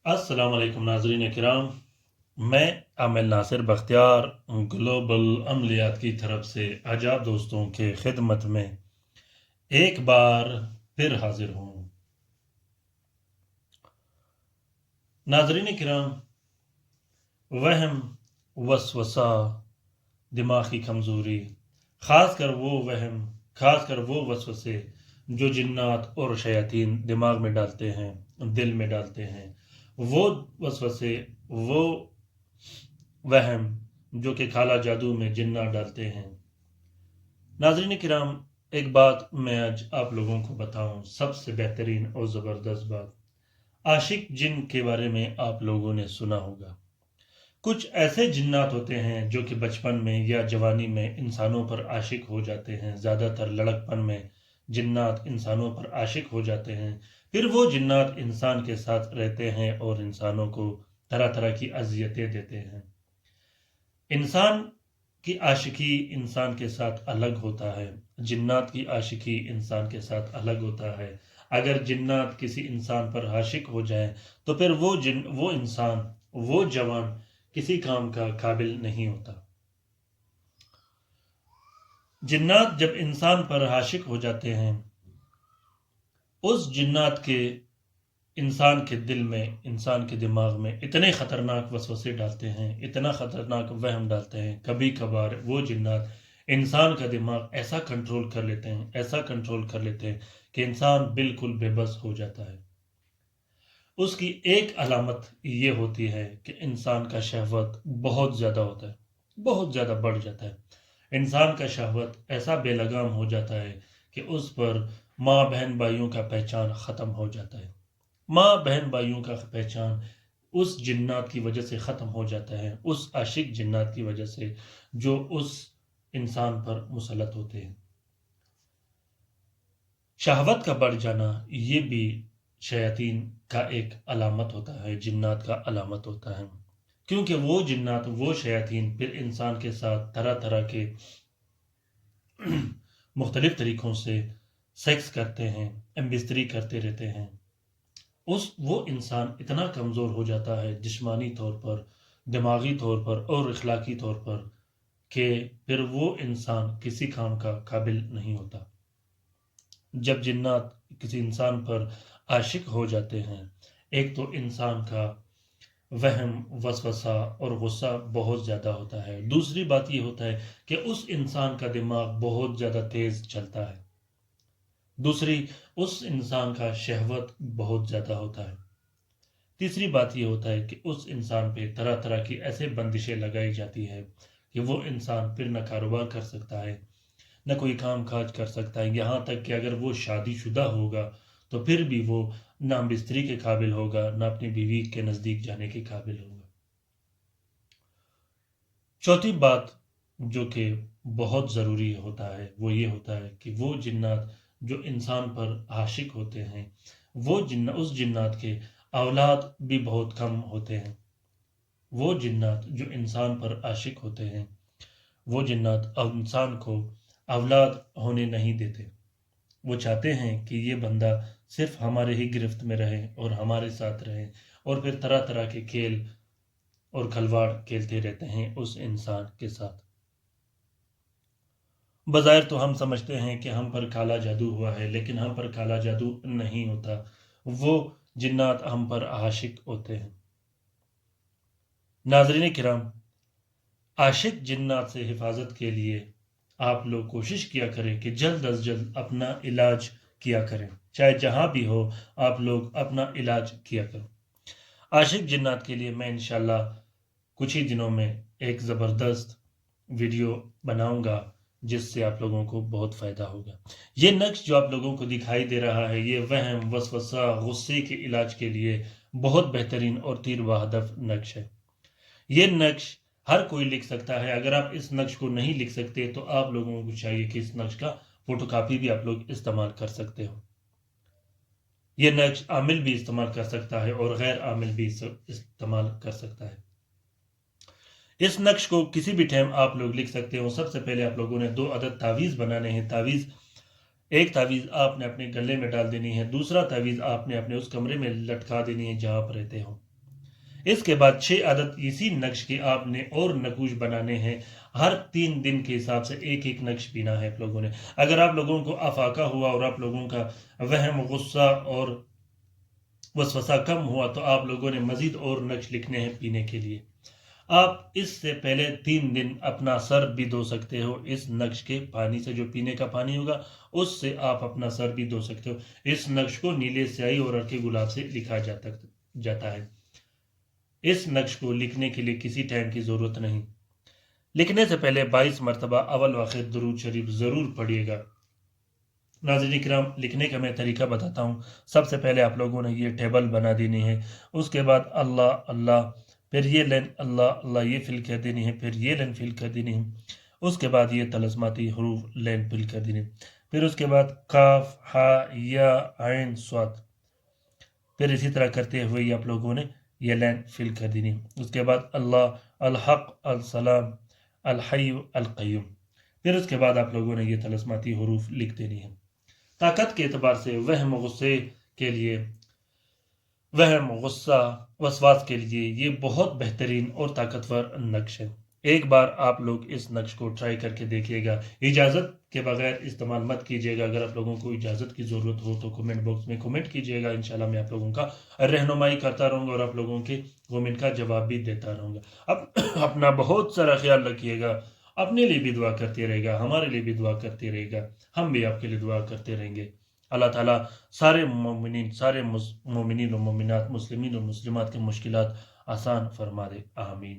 अस्सलाम वालेकुम नाज़रीन किराम। मैं आमिर नासिर बख्तियार ग्लोबल अमलियात की तरफ से आज आप दोस्तों के खिदमत में एक बार फिर हाजिर हूँ। नाज़रीन किराम, वहम, वसवसा, दिमाग की कमज़ोरी, ख़ास कर वो वसवसे जो जिन्नात और शयातीन दिमाग में डालते हैं, दिल में डालते हैं, वो वसवसे, वो वहम जो कि काला जादू में जिन्नात डालते हैं। नाज़रीन किराम, एक बात मैं आज आप लोगों को बताऊं, सबसे बेहतरीन और ज़बरदस्त बात। आशिक जिन के बारे में आप लोगों ने सुना होगा। कुछ ऐसे जिन्नात होते हैं जो कि बचपन में या जवानी में इंसानों पर आशिक हो जाते हैं। ज़्यादातर लड़कपन में जिन्नात इंसानों पर आशिक हो जाते हैं। फिर वो जिन्नात इंसान के साथ रहते हैं और इंसानों को तरह तरह की अजियतें देते हैं। इंसान की आशिकी इंसान के साथ अलग होता है, जिन्नात की आशिकी इंसान के साथ अलग होता है। अगर जिन्नात किसी इंसान पर आशिक हो जाए तो फिर वो इंसान, वो जवान किसी काम का काबिल नहीं होता। जिन्नात जब इंसान पर आशिक हो जाते हैं, उस जिन्नात के इंसान के दिल में, इंसान के दिमाग में इतने ख़तरनाक वसवसे डालते हैं, इतना ख़तरनाक वहम डालते हैं। कभी कभार वो जिन्नात इंसान का दिमाग ऐसा कंट्रोल कर लेते हैं, ऐसा कंट्रोल कर लेते हैं कि इंसान बिल्कुल बेबस हो जाता है। उसकी एक अलामत ये होती है कि इंसान का शहवत बहुत ज़्यादा होता है, बहुत ज़्यादा बढ़ जाता है। इंसान का शहवत ऐसा बेलगाम हो जाता है कि उस पर माँ बहन भाइयों का पहचान ख़त्म हो जाता है। माँ बहन भाइयों का पहचान उस जिन्नात की वजह से ख़त्म हो जाता है, उस आशिक जिन्नात की वजह से जो उस इंसान पर मुसलत होते हैं। शहवत का बढ़ जाना ये भी शयातीन का एक अलामत होता है, जिन्नात का अलामत होता है। क्योंकि वो जिन्नात, वो शयातीन फिर इंसान के साथ तरह तरह के मुख्तलिफ तरीक़ों से सेक्स करते हैं, एम्बिस्त्री करते रहते हैं। वो इंसान इतना कमज़ोर हो जाता है जिस्मानी तौर पर, दिमागी तौर पर और अखलाकी तौर पर कि फिर वो इंसान किसी काम का काबिल नहीं होता। जब जिन्नात किसी इंसान पर आशिक हो जाते हैं, एक तो इंसान का वहम, वसवसा और गुस्सा बहुत ज़्यादा होता है। दूसरी बात ये होता है कि उस इंसान का दिमाग बहुत ज़्यादा तेज़ चलता है। दूसरी, उस इंसान का शहवत बहुत ज़्यादा होता है। तीसरी बात ये होता है कि उस इंसान पे तरह तरह की ऐसे बंदिशें लगाई जाती है कि वो इंसान फिर न कारोबार कर सकता है, न कोई काम काज कर सकता है। यहाँ तक कि अगर वो शादीशुदा होगा तो फिर भी वो ना बिस्तरी के काबिल होगा, ना अपनी बीवी के नज़दीक जाने के काबिल होगा। चौथी बात जो कि बहुत ज़रूरी होता है वो ये होता है कि वो जिन्नात जो इंसान पर आशिक होते हैं, उस जिन्नात के औलाद भी बहुत कम होते हैं। वो जिन्नात जो इंसान पर आशिक होते हैं, वो जिन्नात इंसान को औलाद होने नहीं देते। वो चाहते हैं कि ये बंदा सिर्फ हमारे ही गिरफ्त में रहे और हमारे साथ रहे, और फिर तरह तरह के खेल और खलवाड़ खेलते रहते हैं उस इंसान के साथ। बज़ाहिर तो हम समझते हैं कि हम पर काला जादू हुआ है, लेकिन हम पर काला जादू नहीं होता। वो जिन्नात हम पर आशिक होते हैं। नाज़रीन किराम, आशिक जिन्नात से हिफाजत के लिए आप लोग कोशिश किया करें कि जल्द अज़ जल्द अपना इलाज किया करें। चाहे जहाँ भी हो, आप लोग अपना इलाज किया करें। आशिक जिन्नात के लिए मैं इंशाअल्लाह कुछ ही दिनों में एक ज़बरदस्त वीडियो बनाऊँगा, जिससे आप लोगों को बहुत फ़ायदा होगा। ये नक्श जो आप लोगों को दिखाई दे रहा है, ये वहम, वसवसा, गुस्से के इलाज के लिए बहुत बेहतरीन और तीर व हदफ नक्श है। ये नक्श हर कोई लिख सकता है। अगर आप इस नक्श को नहीं लिख सकते तो आप लोगों को चाहिए कि इस नक्श का फ़ोटोकॉपी भी आप लोग इस्तेमाल कर सकते हो। ये नक्श आमिल भी इस्तेमाल कर सकता है और गैर आमिल भी इस्तेमाल कर सकता है। इस नक्श को किसी भी टाइम आप लोग लिख सकते हो। सबसे पहले आप लोगों ने 2 अदद तावीज़ बनाने हैं। एक तावीज़ आपने अपने गले में डाल देनी है, दूसरा तावीज़ आपने अपने उस कमरे में लटका देनी है जहाँ आप रहते हो। اس کے بعد 6 عدد اسی نقش کے آپ نے اور نقوش بنانے ہیں. ہر 3 دن کے حساب سے ایک ایک نقش پینا ہے آپ لوگوں نے. اگر آپ لوگوں کو افاقہ ہوا اور آپ لوگوں کا وہم غصہ اور وسوسہ کم ہوا تو آپ لوگوں نے مزید اور نقش لکھنے ہیں پینے کے لیے. آپ اس سے پہلے 3 دن اپنا سر بھی دھو سکتے ہو اس نقش کے پانی سے. جو پینے کا پانی ہوگا اس سے آپ اپنا سر بھی دھو سکتے ہو. اس نقش کو نیلے سیاہی اور ہلکے گلاب سے لکھا جاتا ہے. اس نقش کو لکھنے کے لیے کسی ٹائم کی ضرورت نہیں. لکھنے سے پہلے 22 مرتبہ اول واخر درود شریف ضرور پڑھیے گا. ناظرین کرام، لکھنے کا میں طریقہ بتاتا ہوں. سب سے پہلے آپ لوگوں نے یہ ٹیبل بنا دینی ہے. اس کے بعد اللہ اللہ، پھر یہ لائن اللہ اللہ یہ فل کر دینی ہے، پھر یہ لائن فل کر دینی ہے. اس کے بعد یہ طلسماتی حروف لائن فل کر دینی. پھر اس کے بعد کاف ہا یا عین صاد، پھر اسی طرح کرتے ہوئے یہ آپ لوگوں نے یہ لائن فل کر دینی. اس کے بعد اللہ الحق السلام الحی القیوم. پھر اس کے بعد آپ لوگوں نے یہ طلسماتی حروف لکھ دینی ہے. طاقت کے اعتبار سے وہم غصے کے لیے، وہم غصہ وسواس کے لیے یہ بہت بہترین اور طاقتور نقش ہے. ایک بار آپ لوگ اس نقش کو ٹرائی کر کے دیکھیے گا. اجازت کے بغیر استعمال مت کیجیے گا. اگر آپ لوگوں کو اجازت کی ضرورت ہو تو کمنٹ باکس میں کمنٹ کیجیے گا. انشاءاللہ میں آپ لوگوں کا رہنمائی کرتا رہوں گا اور آپ لوگوں کے کمنٹ کا جواب بھی دیتا رہوں گا. اب اپنا بہت سارا خیال رکھیے گا. اپنے لیے بھی دعا کرتے رہے گا، ہمارے لیے بھی دعا کرتے رہے گا. ہم بھی آپ کے لیے دعا کرتے رہیں گے. اللہ تعالیٰ سارے مومنین، سارے مومنین و مومنات، مسلمین و مسلمات کی مشکلات آسان فرما دے. آمین.